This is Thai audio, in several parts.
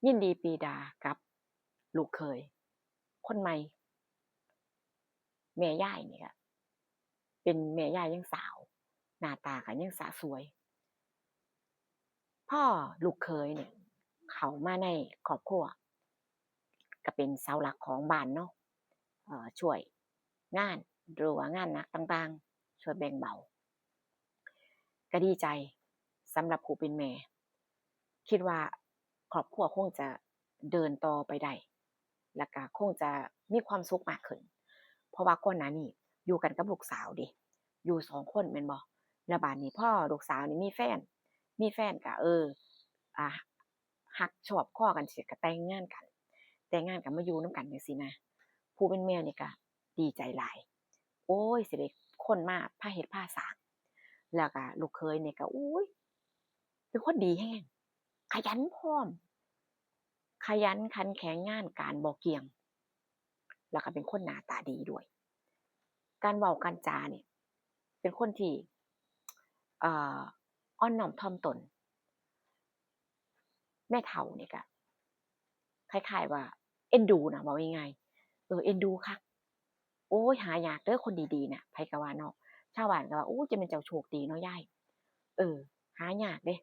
ยินดีปรีดากับลูกเขยคนใหม่แม่ยายนี่ก็เป็นแม่ยายยังสาวหน้าตาก็ยังสะสวยพ่อลูกเขยเนี่ยเขามาในครอบครัวก็เป็นเสาหลักของบ้านเนาะช่วยงานหรือว่างานหนักต่างๆช่วยแบ่งเบาก็ดีใจสำหรับผู้เป็นแม่คิดว่าครอบครัวคงจะเดินต่อไปได้แล้วก็คงจะมีความสุขมากขึ้นเพราะว่าก่อนหน้านี้อยู่กันกับลูกสาวเดะอยู่2 คนแม่นบ่แล้วบัดนี้พ่อลูกสาวนี่มีแฟนก็อ่าฮักชอบคอกันสิก็แต่งงานกันมาอยู่นำกันจังซี้นะผู้เป็นแม่นี่ก็ดีใจหลายโอ๊ยสิได้คนมาพาเฮ็ดพาสร้างแล้วก็ลูกเขยนี่ก็อุ๊ยเป็นคนดีแรงขยันพร้อมขยันขันแข็งงานการบ่เกี่ยงแล้วก็เป็นคนหน้าตาดีด้วยการเว้าการจาเนี่ยเป็นคนที่เอ่ออ่อนน้อมถ่อมตนแม่เฒ่านี่ก็คล้ายๆว่าเอ็นดูน่ะเว้าง่ายๆเอ็นดูคักโอ๊ยหายากเด้อคนดีๆน่ะไผก็ว่าเนาะชาวบ้านก็ว่าโอ้จะเป็นเจ้าโชคดีเนาะยายหายากเดะ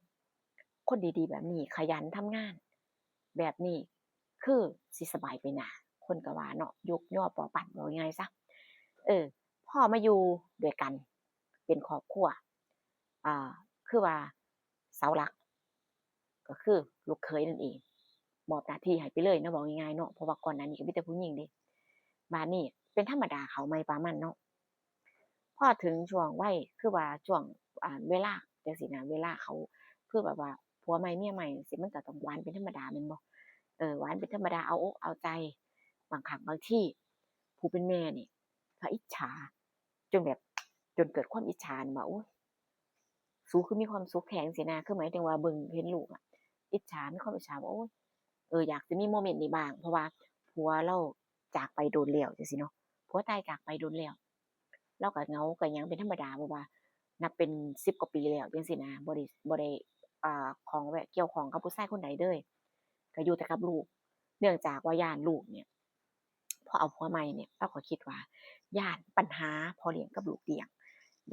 คนดีๆแบบนี้ขยันทำงานแบบนี้คือสิสบายไปหน้าคนก็ว่าเนาะยกย่อปอปั่นเว้าง่ายๆซะเออพอมาอยู่ด้วยกันเป็นครอบครัวอ่าคือว่าเสาหลักก็คือลูกเขยนั่นเองมอบหน้าที่ให้ไปเลยเนาะเว้าง่ายๆเนาะเพราะว่าก่อนหน้านี้ก็มีแต่ผู้หญิงเดะบัดนี้เป็นธรรมดาเขาใหม่ปานมันเนาะพอถึงช่วงวัยคือว่าช่วงเวลาจังซี้นะเวลาเขาคือแบบว่าผัวใหม่เมียใหม่จังซี้มันก็ต้องหวานเป็นธรรมดาแม่นบ่หวานเป็นธรรมดาเอาอกเอาใจบางครั้งบางทีผู้เป็นแม่นี่ก็อิจฉาจนแบบจนเกิดความอิจฉานี่ว่าโอ๊ย สูคือมีความสุขแท้จังซี้นะคือหมายถึงว่าเบิ่งเห็นลูกอะอิจฉามีความอิจฉาว่าโอ๊ยอยากจะมีโมเมนต์นี้บ้างเพราะว่าผัวเราจากไปโดนแล้วจังซี้เนาะผัวตายจากไปโดนแล้วเราก็เหงาก็หยังเป็นธรรมดาเพราะว่านับเป็น10กว่าปีแล้วจังซี้นะบ่ได้ข้องแวะเกี่ยวข้องกับผู้ชายคนใดเลยก็อยู่แต่กับลูกเนื่องจากว่าย้านลูกเนี่ยพอเอาผัวใหม่เนี่ยเราก็คิดว่าย้านปัญหาพ่อเลี้ยงกับลูกเลี้ยง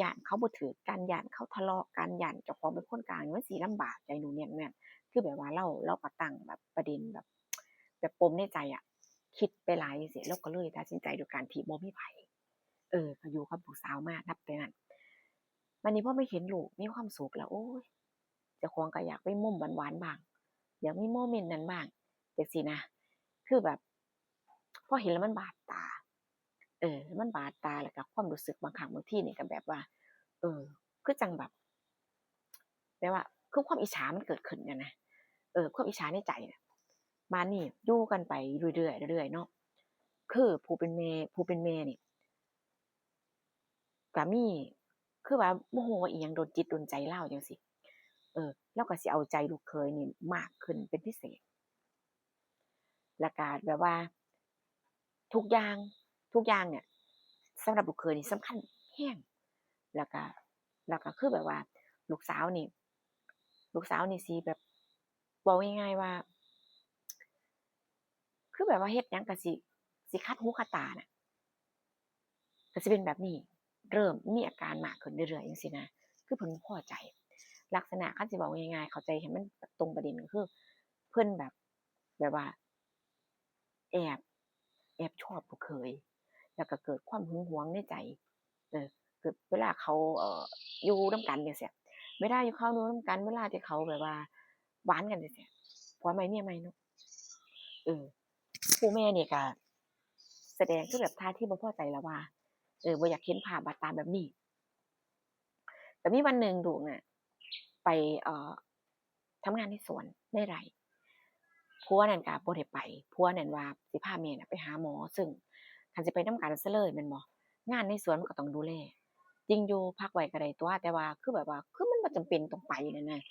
ย้านเขาบ่ถือกันย้านเขาทะเลาะกันย้านเจ้าของเป็นคนกลางมันสิลำบากใจหนูเนี่ยนั่นคือแบบว่าเราก็ตั้งแบบประเด็นแบบปมในใจอะคิดไปหลายจังซี้เราก็เลยตัดสินใจโดยการที่บ่มีไผก็อยู่กับลูกสาวมานับแต่นั้นบัดนี้พอมาเห็นลูกมีความสุขแล้วโอ๊ยเจ้าของก็อยากมีมุมหวานๆบ้างอยากมีโมเมนต์นั้นบ้างจังซี้นะคือแบบพอเห็นแล้วมันบาดตามันบาดตาแล้วก็ความรู้สึกบางครั้งบางทีนี่ก็แบบว่า เออคือจังแบบว่าคือความอิจฉามันเกิดขึ้นอะนะความอิจฉาในใจน่ะบัดนี้อยู่กันไปเรื่อยๆเรื่อยๆเนาะคือผู้เป็นแม่นี่ก็มีคือว่าบ่ฮู้ว่าอิหยังโดนจิตโดนใจเลาจั่งซี้เลาก็สิเอาใจลูกเขยนี่มากขึ้นเป็นพิเศษแล้วก็แบบว่าทุกอย่างทุกอย่างเนี่ยสำหรับลูกเขยนี่สำคัญแรงแล้วก็แล้วก็คือแบบว่าลูกสาวนี่ลูกสาวนี่สิแบบเว้าง่ายๆว่า คือแบบว่าเฮ็ดหยังก็สิคัดหูคัดตาน่ะก็สิเป็นแบบนี้เริ่มมีอาการมากขึ้นเรื่อยๆจังซี้นะคือเพิ่นบ่พอใจลักษณะคันสิเว้าง่ายๆเข้าใจให้มันแบบตรงประเด็นก็คือเพิ่นแบบว่าแอบแอบชอบลูกเขยแล้วก็เกิดความหึงหวงในใจเกิดเวลาเขาอยู่นำกันจังซี้เวลาอยู่เขาอยู่นำกันเวลาที่เขาแบบว่าหวานกันจังซี้ผัวใหม่เมียใหม่เนาะเออ ผู้แม่นี่ก็แสดงคือแบบท่าทีบ่พอใจแล้วว่าบ่อยากเห็นภาพบาดตาแบบนี้แต่มีวันหนึ่งลูกน่ะไปทำงานในสวนในไร่ผัวนั่นก็บ่ได้ไปผัวนั่นว่าสิพาแม่น่ะไปหาหมอซึ่งคันสิไปนำกันเสียเลยแม่นบ่งานในสวนมันก็ต้องดูแลจริงอยู่พักไว้ก็ได้ตั่วแต่ว่าคือแบบว่าคือมันบ่จำเป็นต้องไปนั่นน่ะ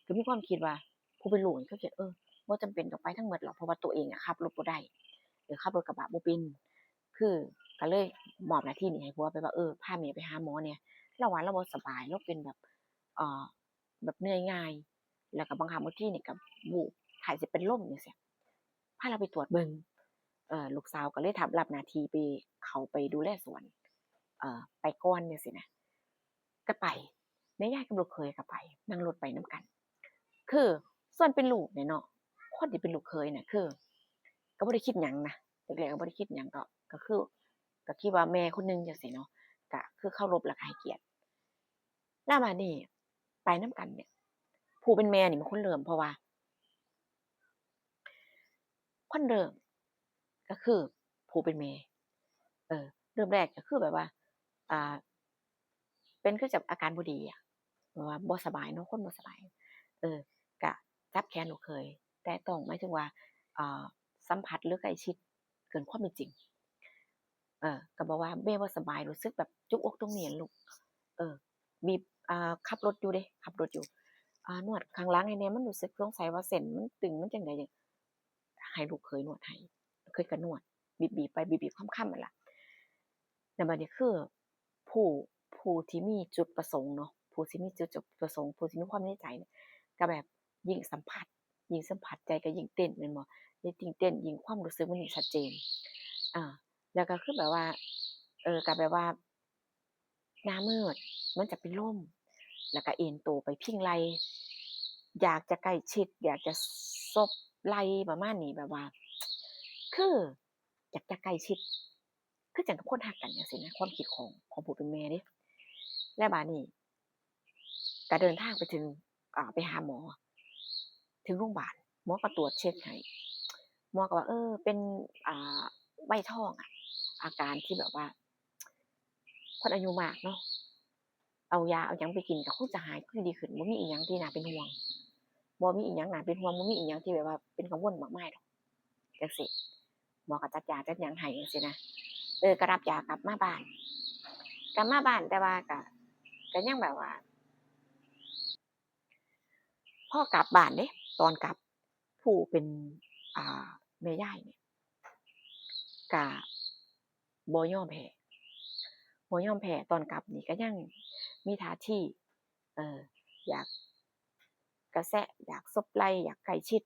ก็มีความคิดว่าผู้เป็นลูกนี่ก็คิดบ่จำเป็นต้องไปทั้งหมดหรอกเพราะว่าตัวเองอะขับรถบ่ได้ขับรถกระบะบ่เป็น คือก็เลยมอบหน้าที่นี้ให้ผัวไปว่าพาแม่ไปหาหมอแหน่เราว่าเราบ่สบายเราเป็นแบบเอ่อแบบเหนื่อยง่ายแล้วก็บางครั้งบางทีนี่ก็วูบ ถ่ายสิเป็นลมจังซี่พาเราไปตรวจเบิ่งลูกสาวก็เลยรับหน้าที่ไปเข้าไปดูแลสวนไปก่อนจังซี้นะก็ไปแม่ยายกับลูกเขยก็ไปนั่งรถไปนำกันคือส่วนเป็นลูกเนี่ยเนาะคนที่เป็นลูกเขยเนี่ยคือก็บ่ได้คิดหยังนะแรกๆก็บ่ได้คิดหยังก็คือก็คิดว่าแม่คนหนึ่งจังซี้เนาะก็คือเคารพและก็ให้เกียรติแล้วบัดนี้ไปนำกันเนี่ยผู้เป็นแม่นี่เป็นคนเริ่มเพราะว่าคนเริ่มก็คือผู้เป็นแม่เออเริ่มแรกก็คือแบบว่าอ่าเป็นคือจับอาการบ่ดีอะแบบว่าบ่สบายเนาะคนบ่สบายก็จับแขนลูกเขยแตะต้องหมายถึงว่าอ่าสัมผัสหรือใกล้ชิดเกินความเป็นจริงก็บอกว่าแม่บ่สบายรู้สึกแบบจุกอกตรงนี้อะลูกเออบีบขับรถอยู่เดะขับรถอยู่นวดข้างหลังให้แหน่มันรู้สึกสงสัยว่าเส้นมันตึงมันจั่งใดให้ลูกเขยนวดให้ลูกเขยก็นวดบีบๆไปบีบๆค่ำๆนั่นล่ะแล้วบัดนี้คือผู้ผู้ที่มีจุดประสงค์เนาะผู้ที่มีจุดประสงค์ผู้ที่มีความในใจเนี่ยก็แบบยิ่งสัมผัสใจก็ยิ่งเต้นแม่นบ่ยิ่งเต้นยิ่งความรู้สึกมันยิ่งชัดเจนอาแล้วก็คือแบบว่าก็แบบว่าหน้ามืดเหมือนจะเป็นลมแล้วก็เอนตัวไปพิงไหล่อยากจะใกล้ชิดอยากจะซบไหล่ประมาณนี้แบบว่าคืออยากจะใกล้ชิดคือจั่งกับคนรักกันจังซี้นะความคิดของผู้เป็นแม่เดะแล้วบัดนี้ก็เดินทางไปถึงไปหาหมอถึงโรงบาลหมอก็ตรวจเช็กให้หมอก็ว่าเป็นอ่าวัยทองอะอาการที่แบบว่าคนอายุมากเนาะ เอายาเอาหยังไปกินก็คงจะหายคงดีขึ้นบ่มีอิหยังที่น่าเป็นห่วงบ่มีอิหยังน่าเป็นห่วงบ่มีอิหยังที่แบบว่าเป็นกังวลมากมายดอกจังซี้หมอก็จัดยาจัดหยังให้จังซี้นะก็รับยากลับมาบ้านแต่ว่าก็ยังแบบว่าพอกลับบ้านเดะตอนกลับผู้เป็นอ่าแม่ยายเนี่ยก็บ่ยอมแพ้ตอนกลับนี่ก็ยังมีท่าทีเอ่ออยาก กระแซะอยากซบไหล่อยากใกล้ชิด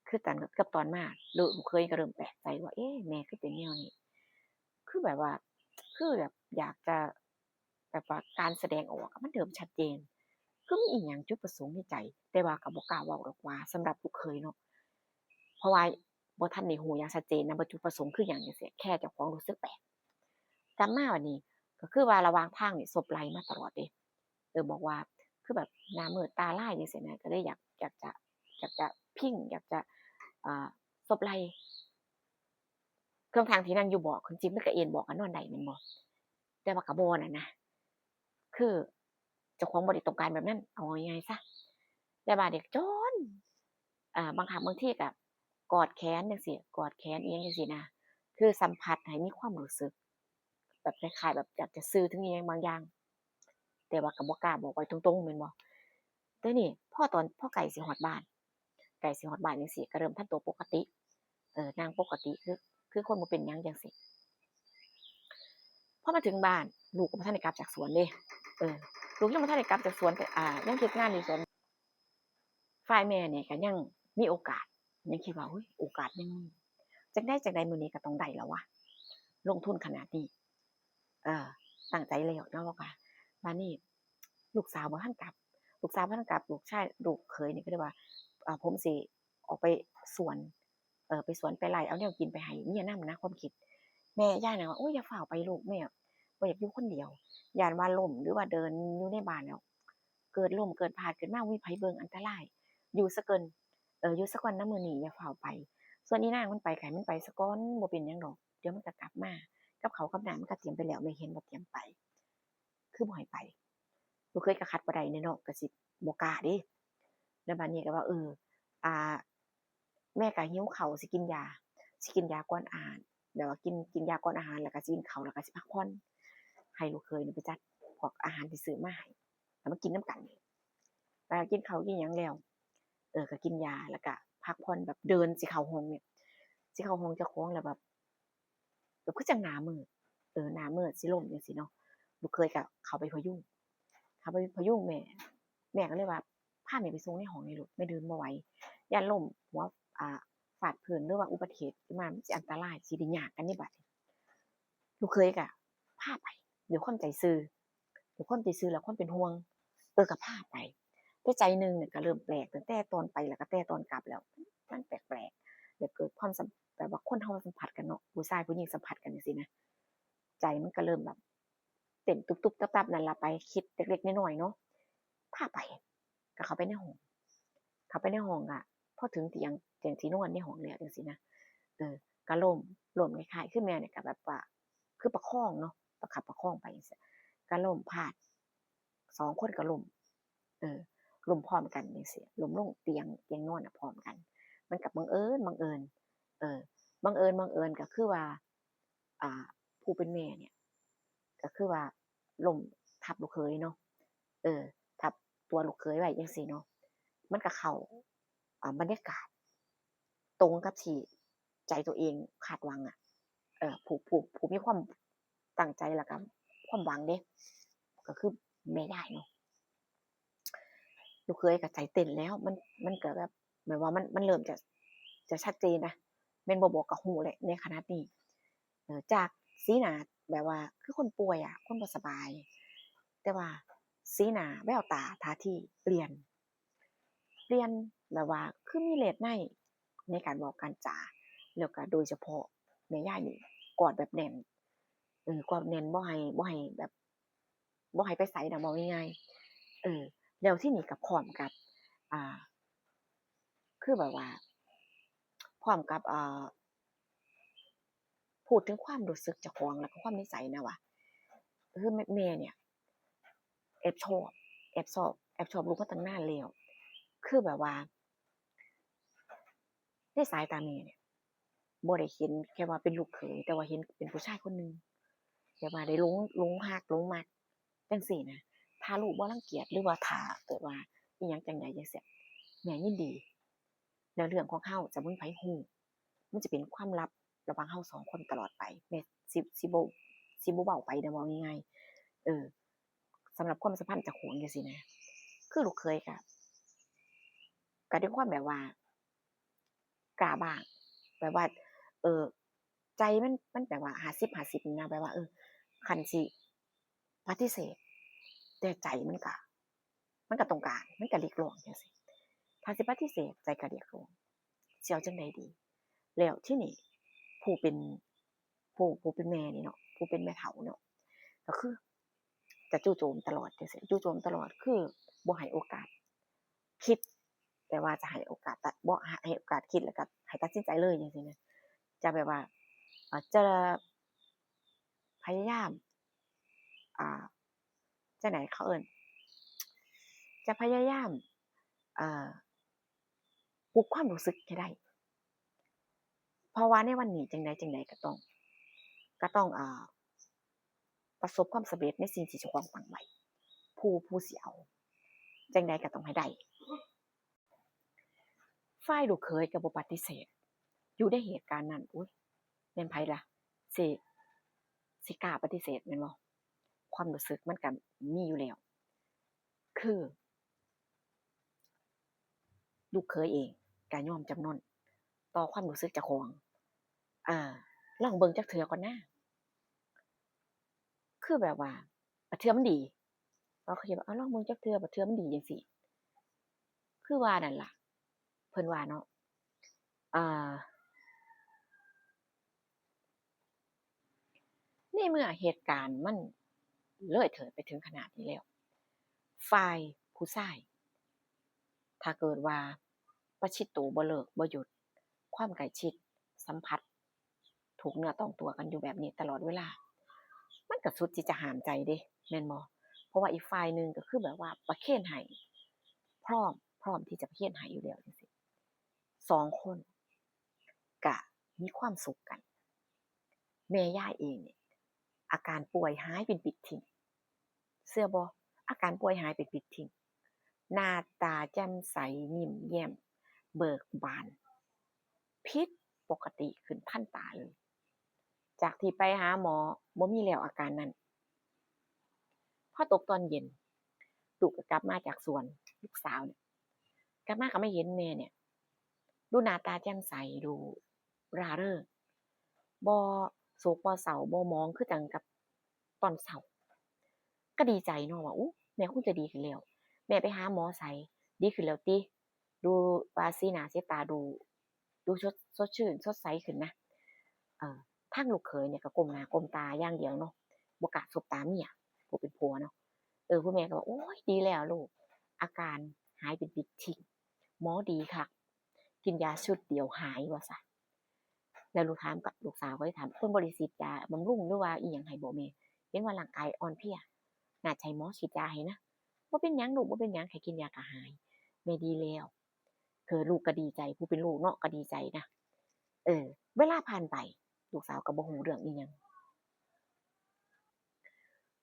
คือตอนกับตอนมาลูกเคยก็เริ่มแปลกใจว่าเอ๊ะแม่คือเป็นแนวนี้คือแบบว่าคือแบบอยากจะแบบว่าการแสดงออกอะมันเริ่มชัดเจนคือมีอิหยังจุดประสงค์ในใจแต่ว่าก็บ่กล้าเว้าดอกว่าสำหรับลูกเขยเนาะเพราะว่าบ่ทันได้ฮู้อย่างชัดเจนนะว่าจุดประสงค์คือหยังจังซี้แค่เจ้าของรู้สึกแปลกกลับมาบัดนี้ก็คือว่าระหว่างทางนี่ซบไหล่มาตลอดเดะบอกว่าคือแบบหน้ามืดตาลายจังซี้นะก็เลยอยากจะพิงอยากจะอ่าซบไหล่เครื่องทางที่นั่งอยู่เบาะคนจริงมันก็เอนเบาะก็นอนได้แม่นบ่แต่ว่าก็บ่นั่นนะคือเจ้าของบ่ได้ต้องการแบบนั้นเอาง่ายๆซะแต่ว่าเด็กจนบางครั้งบางทีก็กอดแขนจังซี้กอดแขนอิหยังจังซี้นะคือสัมผัสให้มีความรู้สึกแบบคล้ายๆแบบอยากจะสื่อถึงอิหยังบางอย่างแต่ว่าก็บ่กล้าบอกไว้ตรงๆแม่นบ่แต่นี่พอใกล้สิฮอดบ้านจังซี้ก็เริ่มทำตัวปกตินั่งปกติคือคนบ่เป็นหยังจังซี้พอมาถึงบ้านลูกก็บ่ทันได้กลับจากสวนเดะเออลูกยังบ่ทันได้กลับจากสวนแต่ยังเฮ็ดงานอยู่สวนฝ่ายแม่เนี่ยก็ยังมีโอกาสยังคิดว่าอุ๊ยโอกาสยังมีจั่งใดมื้อนี้ก็ต้องได้แล้ววะลงทุนขนาดนี้เออตั้งใจแล้วเนาะว่าบัดนี้ลูกสาวบ่ทันกลับลูกเขยนี่ก็เลยว่าผมสิออกไปสวนไปสวนไปไร่เอาแนวกินไปให้เมียนำนะความคิดแม่ยายน่ะว่าโอ๊ยอย่าฟ้าวไปลูกแม่บ่อยากอยู่คนเดียวย้านว่าล้มหรือว่าเดินอยู่ในบ้านแล้วเกิดล้มเกิดพลาดขึ้นมาบ่มีไผเบิ่งอันตรายอยู่ซะเกินอยู่ซะก่อนนะมื้อนี้อย่าฟ้าวไปส่วนอีนางมันไปก็ให้มันไปซะก่อนบ่เป็นหยังดอกเดี๋ยวมันก็กลับมากับข้าวกับน้ำมันก็เตรียมไปแล้วแม่เห็นว่าเตรียมไปคือบ่ให้ไปลูกเขยก็ขัดบ่ได้แน่เนาะก็สิบ่กล้าเดะแล้วบัดนี้ก็ว่าอ่า แม่ก็หิวข้าวสิกินยาก่อนอาหารแบบว่ากินยาก่อนอาหารแล้วก็สิกินข้าวแล้วก็สิพักผ่อนให้ลูกเขยนี่ไปจัดพวกอาหารที่ซื้อมาให้แล้วมากินนำกันแล้วกินข้าวกินหยังแล้วก็กินยาแล้วก็พักผ่อนแบบเดินสิเข้าห้องเนี่ยสิเข้าห้องเจ้าของแล้วแบบคือจังหน้ามืดหน้ามืดสิล้มจังซี้เนาะลูกเขยก็เข้าไปพยุงแม่ก็เลยว่าพาแม่ไปส่งในห้องหน่อยลูกแม่เดินบ่ไหว ย่านล้มหัวอ่าฟาดพื้นหรือว่าอุบัติเหตุขึ้นมามันสิอันตรายสิได้ยากกันนี่บัดลูกเคยก็พาไปเดี๋ยวความใจซื่อเดี๋ยวความใจซื่อแล้วความเป็นห่วงก็พาไปแต่ใจหนึงเนี่ยก็เริ่มแปลกตั้งแต่ตอนไปแล้วก็แต่ตอนกลับแล้วมันแปลกๆเดี๋ยวเกิดความแบบว่าคนเฮาสัมผัสกันเนาะผู้ชายผู้หญิงสัมผัสกันจังซี่นะใจมันก็เริ่มแบบเต้นตุบๆตับๆนั่นล่ะไปคิดเล็กๆน้อยๆเนาะพาไปก็เข้าไปในห้องเข้าไปในห้องอะพอถึงเตียงที่นอนในห้องแล้วจังซี่นะก็ล้มคล้ายๆคือแม่เนี่ยก็แบบว่าคือประคองเนาะประคับประคองไปจังซี่ก็ล้มพาด2คนก็ล้มเออล้มพร้อมกันจังซี่ล้มลงเตียงนอนน่ะพร้อมกันมันก็บังเอิญเออบังเอิญก็คือว่าอ่าผู้เป็นแม่เนี่ยก็คือว่าล้มทับลูกเขยเนาะทับตัวลูกเขยไว้จังซี่เนาะมันก็เข้าบรรยากาศตรงกับที่ใจตัวเองคาดหวังอะผู้มีความตั้งใจแล้วก็ความหวังเด้ก็คือแม่ยายเนาะลูกเขยก็ใจเต้นแล้วมันก็แบบว่ามันเริ่มจะชัดเจนนะแม่นบ่บอกก็รู้แหละในขณะนี้จากสีหน้าแบบว่าคือคนป่วยอะคนบ่สบายแต่ว่าสีหน้าแววตาท่าทีเปลี่ยนแบบว่าคือมีเลสในการเว้าการจาแล้วก็โดยเฉพาะแม่ยายนี่กอดแบบแน่นกอดแน่นบ่ให้แบบบ่ให้ไปไสน่ะเว้าง่ายๆแล้วทีนี้ก็พร้อมกับอ่าคือแบบว่าพร้อมกับพูดถึงความรู้สึกเจ้าของแล้วก็ความในใจนะว่าคือแม่เนี่ยแอบชอบแอบชอบลูกมาตั้งนานแล้วคือแบบว่าในสายตาแม่เนี่ยบ่ได้เห็นแค่ว่าเป็นลูกเขยแต่ว่าเห็นเป็นผู้ชายคนหนึ่งแบบว่าได้หลงรักหลงมักจังซี้นะถ้าลูกบ่รังเกียจหรือว่าถ้าเกิดว่าอิหยังจั่งใดจังซี้แม่ยินดีแล้วเรื่องของเฮาจะบ่มีไผรู้มันจะเป็นความลับระหว่างเฮาสองคนตลอดไปแม่สิบ่เว้าไปนะเว้าง่ายๆสำหรับความสัมพันธ์เจ้าของจังซี้นะคือลูกเขยก็ด้วยความแบบว่ากล้าบ้างแบบว่าเอ่อใจมันแบบว่า50-50นะแบบว่าคันสิปฏิเสธแต่ใจมันก็ต้องการมันก็เรียกร้องจังซี้ถ้าสิปฏิเสธใจก็เรียกร้องสิเอาจั่งใดดีแล้วทีนี้ผู้เป็นผู้เป็นแม่นี่เนาะผู้เป็นแม่เฒ่าเนาะก็คือจะจู่โจมตลอดจังซี้จู่โจมตลอดคือบ่ให้โอกาสคิดแต่ว่าจะให้โอกาสบ่ให้โอกาสคิดแล้วก็ให้ตัดสินใจเลยจังซี้นะจะแบบว่าจะพยายามอ่าจั่งใดเขาเอิ้นจะพยายามอ่าปลุกความรู้สึกให้ได้เพราะว่าในวันนี้จั่งใดก็ต้องประสบความสำเร็จในสิ่งที่เจ้าของตั้งไว้ผู้สิเอาจั่งใดก็ต้องให้ได้ฝ่ายลูกเขยก็บ่ปฏิเสธอยู่ในเหตุการณ์นั้นอุ๊ยแม่นไผล่ะสิกล้าปฏิเสธแม่นบ่ความรู้สึกมันก็มีอยู่แล้วคือลูกเขยเองก็ยอมจำนนต่อความรู้สึกเจ้าของอาลองเบิ่งจักเทื่อก่อนนะคือแบบว่าบัดเทื่อมันดีเราก็คิดว่าลองเบิ่งจักเทื่อบัดเทื่อมันดีจังซี้คือว่านั่นล่ะเพิ่นว่าเนาะอ่าในเมื่อเหตุการณ์มันเลยเถิดไปถึงขนาดนี้แล้วฝ่ายผู้ชายถ้าเกิดว่าประชิดตัวบ่เลิกบ่หยุดความใกล้ชิดสัมผัสถูกเนื้อต้องตัวกันอยู่แบบนี้ตลอดเวลามันก็สุดที่จะห้ามใจเดะแม่นบ่เพราะว่าอีกฝ่ายหนึ่งก็คือแบบว่าประเคนให้พร้อมที่จะประเคนให้อยู่แล้วจังซี่สองคนก็มีความสุขกันแม่ยายเองเนี่ยอาการป่วยหายเป็นปลิดทิ้งเชื่อบ่อาการป่วยหายเป็นปลิดทิ้งหน้าตาแจ่มใสยิ้มแย้มเบิกบานผิดปกติขึ้นทันตาเลยจากที่ไปหาหมอบ่มีแล้วอาการนั้นพอตกตอนเย็นลูกก็กลับมาจากสวนลูกสาวเนี่ยกลับมาก็มาเห็นแม่เนี่ย ดูหน้าตาแจ่มใสดูร่าเริงบ่โศกบ่เศร้าบ่หมองคือจังกับตอนเช้าก็ดีใจเนาะว่าอู้แม่คงจะดีขึ้นแล้วแม่ไปหาหมอไสดีขึ้นแล้วติดูว่าสีหน้าสีตาดูสดชื่นสดใสขึ้นนะเออทางลูกเขยเนี่ยก็ก้มหน้าก้มตาอย่างเดียวเนาะบ่กล้าสบตาเมียผู้เป็นผัวเนาะคุณแม่ก็บอกโอ๊ยดีแล้วลูกอาการหายเป็นปลิดทิ้งหมอดีคักกินยาชุดเดียวหายว่าซั่น แล้วลูกถามกับลูกสาวก็เลยถามคนบริสิทธิ์ยาบำรุงหรือว่าอีหยังให้บ่แม่เห็นว่าร่างกายอ่อนเพลียน่าจะให้หมอฉีดยาให้นะบ่เป็นหยังลูกบ่เป็นหยังให้กินยาก็หายแม่ดีแล้วลูกก็ดีใจผู้เป็นลูกเนาะก็ดีใจนะเออเวลาผ่านไปลูกสาวก็บ่ฮู้เรื่องอีหยัง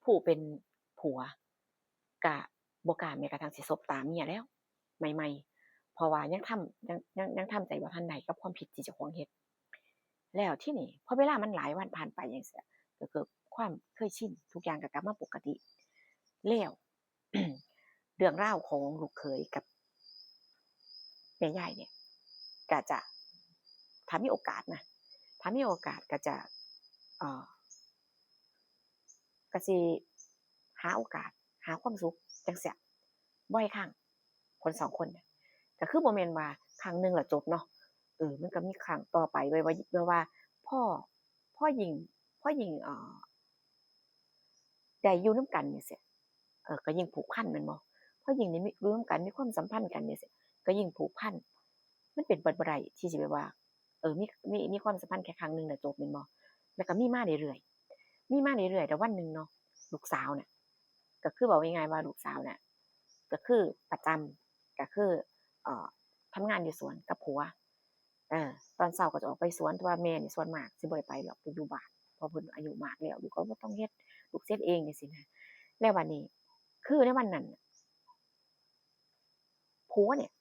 ผู้เป็นผัวก็บ่กล้าแม้กระทั่งสิสบตาเมียแล้วใหม่ๆเพราะว่ายังทำใจบ่ทันได้กับความผิดที่เจ้าของเฮ็ด แล้วที่นี่พอเวลามันหลายวันผ่านไปอย่างเสียก็เกิดความเคยชินทุกอย่างก็กลับมาปกติแล้วเรื่องราวของลูกเขยกับแม่ยายเนี่ยก็จะถ้ามีโอกาสนะถ้ามีโอกาสก็จะเอ่อก็สิหาโอกาสหาความสุขจังเสียบ่อยครั้งคนสองคนเนี่ยก็คือบ่แม่นว่าครั้งหนึ่งแล้วจบเนาะมันก็มีครั้งต่อไปไว้ว่าพ่อพ่อยิงพ่อยิงได้อยู่น้ำกันเนี่ยเสียก็ยิ่งผูกพันแม่นบ่พอยิ่งได้มีอยู่นำกันมีความสัมพันธ์กันเนี่ยเสียก็ยิ่งผูกพันมันเป็นไปบ่ได้ที่สิแบบว่ามีความสัมพันธ์แค่ครั้งหนึ่งแล้วจบแม่นบ่แล้วก็มีมาเรื่อยๆมีมาเรื่อยๆแต่วันหนึ่งเนาะลูกสาวเนี่ยก็คือเว้าง่ายๆว่าลูกสาวเนี่ยก็คือประจำก็คือเอ่อทำงานอยู่สวนกับผัวเออตอนเช้าก็จะออกไปสวนแต่ว่าแม่นี่ส่วนมากสิบ่ได้ไปหรอกจะอยู่บ้านเพราะเพิ่นอายุมากแล้วลูกก็บ่ต้องเฮ็ดลูกเฮ็ดเองจังซี้นะแล้วบัดนี้คือในวันนั้นผัวเนี่ย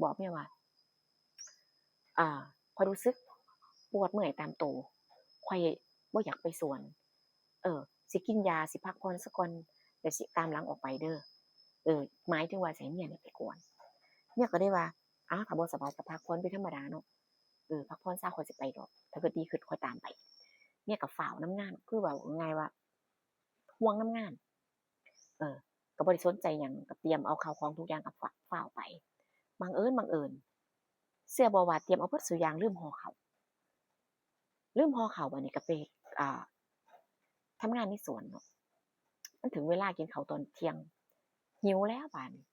บอกแม่ว่าข้อยรู้สึกปวดเมื่อยตามตัวข้อยบ่อยากไปสวนสิกินยาสิพักผ่อนซะก่อนแล้วสิตามหลังออกไปเด้อหมายถึงว่าสิให้เมียเนี่ยไปกวนเมียก็เลยว่าอ้าวถ้าบ่สบายก็พักผ่อนไปธรรมดาเนาะพักผ่อนซะข้อยสิไปดอกถ้าเกิดดีขึ้นค่อยตามไปเมียก็ฟ้าวนำงานคือเว้าง่ายๆว่าห่วงนำงานเออก็บ่ได้สนใจหยังก็เตรียมเอาข้าวของทุกอย่างก็ฟ้าวไปบังเอิญเชื่อบ่ว่าเตรียมเอาเบิดซุอย่างลืมห่อข้าวบัดนี้ก็ไปอ่าทำงานในสวนเนาะมันถึงเวลากินข้าวตอนเที่ยงหิวแล้วบัดนี้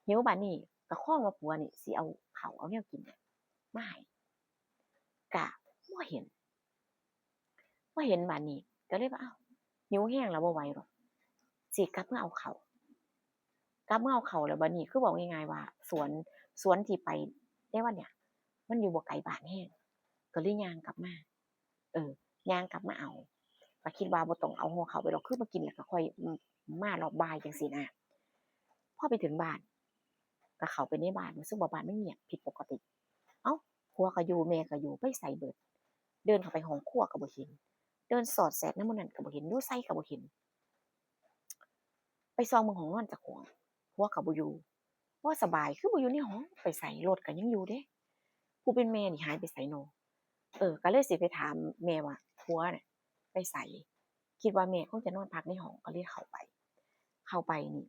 หิวบัดนี้ก็คร้องว่าผัวนี่สิเอาข้าวเอาแนวกินเนี่ยมาให้ก็บ่เห็นบัดนี้ก็เลยว่าอ้าวหิวแรงแล้วบ่ไหวดอกสิกลับมาเอาข้าวแล้วบัดนี้คือเว้าง่ายๆว่าสวนที่ไปในวันเนี้ยมันอยู่บ่ไกลบ้านแรงก็เลยย่างกลับมาย่างกลับมาเอาก็คิดว่าบ่ต้องเอาห่อข้าวไปดอกคือมากินแล้วก็ค่อยมารอบบ่ายจังซี้นะพอไปถึงบ้านก็เข้าไปในบ้านรู้สึกว่าบ้านมันเงียบผิดปกติอ้าวผัวก็อยู่แม่ก็อยู่ไปไสเบิดเดินเข้าไปห้องครัวก็บ่เห็นเดินสอดแสกนำหม้องนั้นก็บ่เห็นอยู่ไสก็บ่เห็นไปส่องเบิ่งห้องนอนเจ้าของผัวก็บ่อยู่บ่สบายคือบ่อยู่ในห้องไปไสรถก็ยังอยู่เดะผู้เป็นแม่นี่หายไปไสน้อก็เลยสิไปถามแม่ว่าผัวน่ะไปไสคิดว่าแม่คงจะนอนพักในห้องก็เลยเข้าไปนี่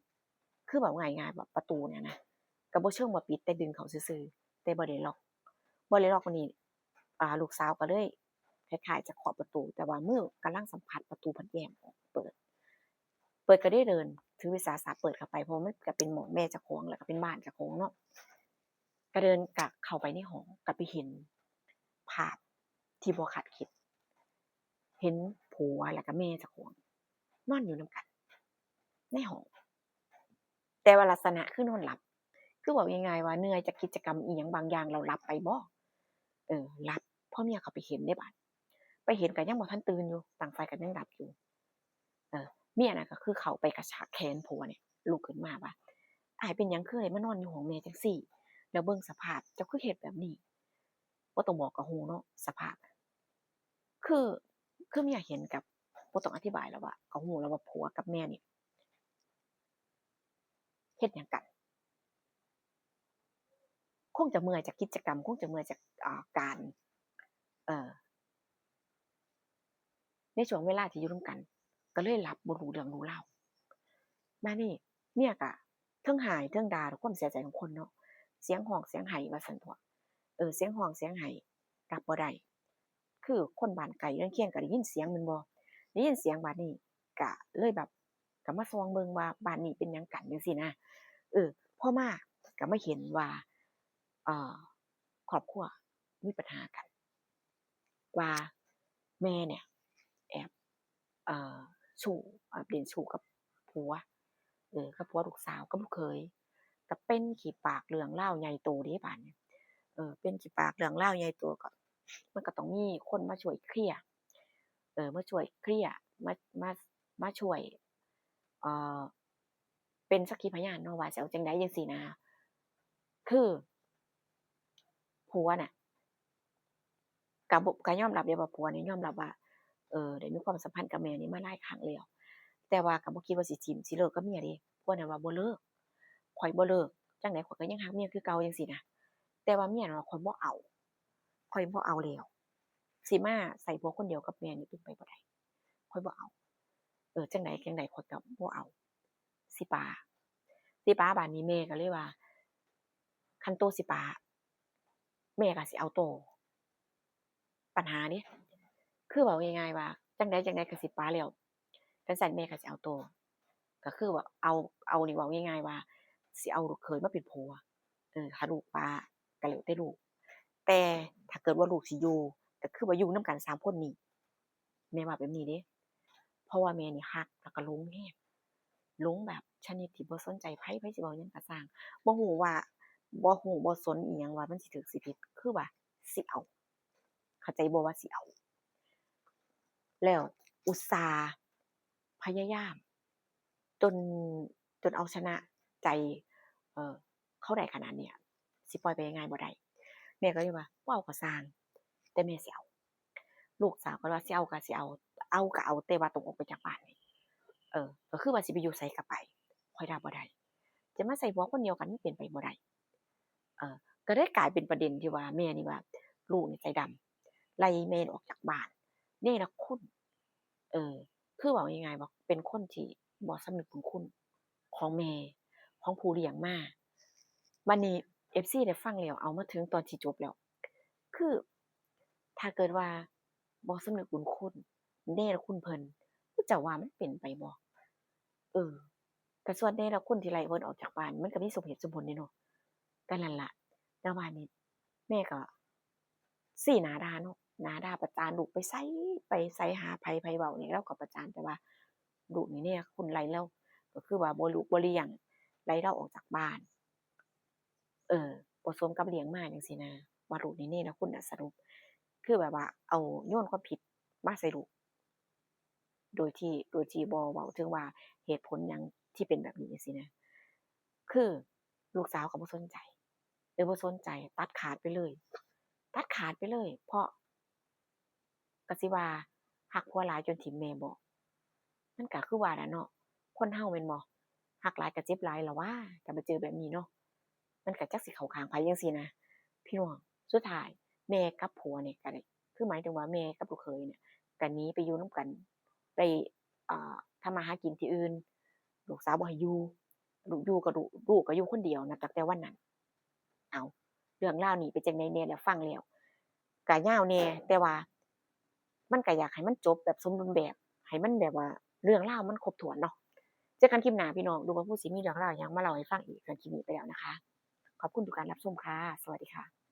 คือแบบง่ายๆแบบประตูเนี่ยนะก็บ่เชิงว่าปิดแต่ดึงเข้าซื่อๆแต่บ่ได้ล็อกวันนี้ลูกสาวก็เลยคล้ายๆจะเคาะประตูแต่ว่ามือกำลังสัมผัสประตูเพิ่นแย้มออกเปิดก็ได้เดินถือวิสาสะเปิดเข้าไปเพราะมันก็เป็นหม้องแม่เจ้าของแล้วก็เป็นบ้านเจ้าของเนาะก็เดินกะเข้าไปในห้องก็ไปเห็นภาพที่บ่คาดคิดเห็นผัวแล้วก็แม่เจ้าของนอนอยู่นำกันในห้องแต่ว่าลักษณะคือนอนหลับคือเว้าง่ายๆว่าเหนื่อยจากกิจกรรมอิหยังบางอย่างแล้วหลับไปบ่หลับพอเมียเข้าไปเห็นเดะบัดไปเห็นก็ยังบ่ทันตื่นอยู่ต่างฝ่ายก็ยังหลับอยู่เมียน่ะก็คือเข้าไปกระชากแขนผัวเนี่ยลุกขึ้นมาว่าอ้ายเป็นหยังคือให้มานอนอยู่ห้องแม่จั่งซี้แล้วเบิ่งสภาพเจ้าคือเฮ็ดแบบนี้บ่ต้องบอกก็รู้เนาะสภาพคือคือเมียเห็นกับบ่ต้องอธิบายแล้วว่าก็รู้แล้วว่าผัวกับแม่นี่เฮ็ดหยังกัน คงจะเมื่อยจากกิจกรรมคงจะเมื่อยจากการเอ่อในช่วงเวลาที่อยู่ร่วมกันก็เลยหลับบ่รู้เรื่องรู้ราวมานี่เมียก็เทิงหายเทิงด่าด้วยความเสียใจของคนเนาะเสียงร้องเสียงไห้ว่าซั่นตั่วเสียงร้องเสียงไห้รับบ่ได้คือคนบ้านไกลเรือนเคียงก็ได้ยินเสียงแม่นบ่ได้ยินเสียงบัดนี้ก็เลยแบบก็มาส่องเบิ่งว่าบ้านนี้เป็นหยังกันจังซี้นะพอมาก็มาเห็นว่าเอ่อครอบครัวมีปัญหากันว่าแม่เนี่ยแอบเอ่อชู้เล่นชู้กับผัวกับผัวลูกสาวกับลูกเขยก็เป็นขี้ปากเรื่องราวใหญ่โตเดะบัดนี้เป็นขี้ปากเรื่องราวใหญ่โตก็มันก็ต้องมีคนมาช่วยเคลียร์มาช่วยเคลียร์มามามาช่วยเอ่อเป็นสักขีพยานเนาะว่าสิเอาจั่งใดจังซี้นะคือผัวน่ะก็ยอมรับเดะว่าผัวนี่ยอมรับว่าได้มีความสัมพันธ์กับแม่นี่มาหลายครั้งแล้วแต่ว่าก็บ่คิดว่าสิถิ้มสิเลิกกับเมียเดะผัวน่ะว่าบ่เลิกข้อยบ่เลิกจั่งใดข้อยก็ยังรักเมียคือเก่าจังซี้นะแต่ว่าเมียน่ะว่าข้อยบ่เอาข้อยบ่เอาแล้วสิมาใส่ผัวคนเดียวกับแม่นี่เป็นไปบ่ได้ข้อยบ่เอาจั่งใดจั่งใดข้อยก็บ่เอาสิปาบัดนี้แม่ก็เลยว่าคันโตสิปาแม่ก็สิเอาโตปัญหาเดะ คือเว้าง่ายๆว่าจั่งใดก็สิป๋าแล้วจั่งซั้นแม่ก็สิเอาต่อก็คือว่าเอานี่เว้าง่ายๆว่าสิเอาลูกเขยมาเป็นผัวถ้าลูกป๋าก็แล้วแต่ลูกแต่ถ้าเกิดว่าลูกสิอยู่ก็คือว่าอยู่นำกัน3คนนี้แม่ว่าแบบนี้เดะเพราะว่าแม่นี่รักแล้วก็หลงแรงหลงแบบชนิดที่บ่สนใจไผสิเว้าหยังก็สร้างบ่ฮู้ว่าบ่สนอิหยังว่ามันสิถูกสิผิดคือว่าสิเอาเข้าใจบ่ว่าสิเอา แล้วอุตส่าห์พยายามจนเอาชนะใจเอ่อเขาได้ขนาดเนี้ยสิปล่อยไปง่ายๆบ่ได้แม่ก็เลยว่าบ่เอาก็สร้างแต่แม่สิเอาลูกสาวก็ว่าสิเอาก็สิเอาเอาก็เอาแต่ว่าต้องออกไปจากบ้านนี่ก็คือว่าสิไปอยู่ไสก็ไปข้อยรับบ่ได้จะมาใส่หัวคนเดียวกันมันเป็นไปบ่ได้เออก็เลยกลายเป็นประเด็นที่ว่าแม่นี่ว่าลูกนี่ใจดำไล่แม่ออกจากบ้านเนรคุณ เออคือเว้าง่ายๆว่าเป็นคนที่บ่สำนึกบุญคุณของแม่ของผู้เลี้ยงมาบัดนี้ FC ได้ฟังแล้วเอามาถึงตอนที่จบแล้วคือถ้าเกิดว่าบ่สำนึกบุญคุณเนรคุณเพิ่นเจ้าว่ามันเป็นไปบ่เออก็ส่วนเนรคุณที่ไล่เพิ่นออกจากบ้านมันก็มีสมเหตุสมผลเดะเนาะก็นั่นล่ะแต่ว่านี่แม่ก็ซี้หน้าด่าเนาะหน้าด่าประจานลูกไปไสหาไผเว้าหยังเลาก็ประจานแต่ว่า ลูกนี่เนี่ยคุณไล่เราก็คือว่าบ่ลูกบ่เลี้ยงไล่เราออกจากบ้านเออบ่สมกับเลี้ยงมาจังซี้นะว่าลูกนี่เนรคุณน่ะสรุปคือแบบว่าเอาโยนความผิดมาใส่ลูกโดยที่บ่เว้าถึงว่าเหตุผลหยังที่เป็นแบบนี้จังซี้นะคือลูกสาวก็บ่สนใจบ่สนใจตัดขาดไปเลยตัดขาดไปเลยเพราะก็สิว่ารักผัวหลายจนถิ้มแม่บ่ มันก็คือว่าล่ะเนาะคนเราแม่นบ่รักหลายก็เจ็บหลายล่ะวะก็มาเจอแบบนี้เนาะมันก็จักสิเข้าข้างไผจังซี้นะพี่น้องสุดท้ายแม่กับผัวเนี่ยก็ได้คือหมายถึงว่าแม่กับลูกเขยเนี่ยก็หนีไปอยู่นำกันไปอ่าทำมาหากินที่อื่นลูกสาวบ่ให้อยู่ลูกอยู่ก็ลูกก็อยู่คนเดียวนับตั้งแต่วันนั้นอ้าวเรื่องราวนี้เป็นจั่งใดแหน่แล้วฟังแล้วก็ยาวแหน่แต่ว่ามันก็อยากให้มันจบแบบสมบูรณ์แบบให้มันแบบว่า เรื่องราวมันครบถ้วนเนาะเจอกันคลิปหน้าพี่น้องดูว่าผู้สิมีเรื่องราวหยังมาเล่าให้ฟังอีกสำหรับคลิปนี้ไปแล้วนะคะขอบคุณทุกการรับชมค่ะสวัสดีค่ะ